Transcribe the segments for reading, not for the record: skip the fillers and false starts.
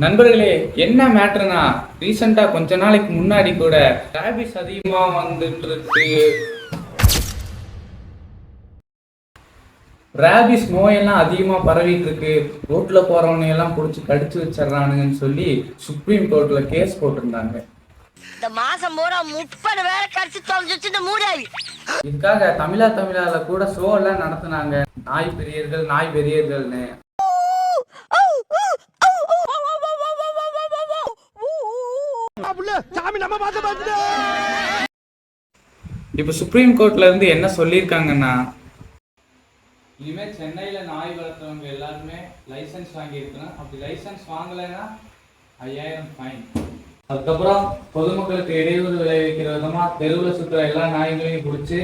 நண்பர்களே, என்ன மேட்டர்னா ரீசெண்டா கொஞ்ச நாளைக்கு முன்னாடி கூட ராபிஸ் அதிகமா வந்துட்டு இருக்கு. ராபிஸ் நோயெல்லாம் அதிகமா பரவிட்டு இருக்கு. ரோட்ல போறவனை எல்லாம் புடிச்சு கடிச்சு வச்சிடறானுங்கன்னு சொல்லி சுப்ரீம் கோர்ட்ல கேஸ் போட்டிருந்தாங்க. இந்த மாசம் பூரா 30 பேரை கடிச்சு தொலைஞ்சிட்டு மூடாவி. இதுக்காக தமிழால கூட ஷோ எல்லாம் நடத்தினாங்க. நாய் பெரியர்கள்னு. இப்ப சுப்ரீம் கோர்ட்ல இருந்து என்ன சொல்லியிருக்காங்கன்னா, இனிமே சென்னையில நாய் வளர்த்தவங்க எல்லாருமே லைசன்ஸ் வாங்கி இருக்கணும். அப்படி லைசன்ஸ் வாங்கலைன்னா 5000 ஃபைன். அதுக்கப்புறம் பொதுமக்களுக்கு இடையூறு விளைவிக்கிற விதமா தெருவில் சுற்றுற எல்லா நாய்களையும் பிடிச்சி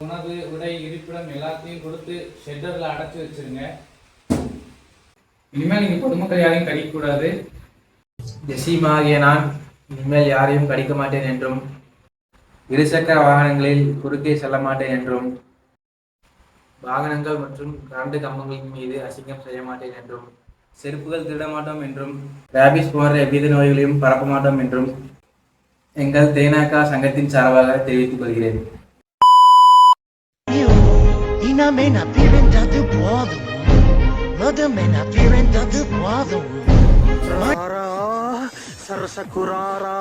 உணவு, உடை, இருப்பிடம் எல்லாத்தையும் கொடுத்து ஷெட்டர்ல அடைச்சி வச்சிருங்க. இனிமேல் நீங்க பொதுமக்கள் யாரையும் கடிக்கக்கூடாது. ஜெசிமா ஆகிய நான் இனிமேல் யாரையும் கடிக்க மாட்டேன் என்றும், இருசக்கர வாகனங்களில் குறுக்கே செல்ல மாட்டேன் என்றும், வாகனங்கள் மற்றும் கரண்டு கம்பங்களின் மீது அசிங்கம் செய்ய மாட்டேன் என்றும், செருப்புகள் திருட மாட்டோம் என்றும், ராபிஸ் போன்ற எவ்வித நோய்களையும் பரப்ப மாட்டோம் என்றும் எங்கள் தேனாக்கா சங்கத்தின் சார்பாக தெரிவித்துக் கொள்கிறேன். இனமே நான் பிறந்தது போதும், மதமே நான் பிறந்தது போதும். சரசகுராரா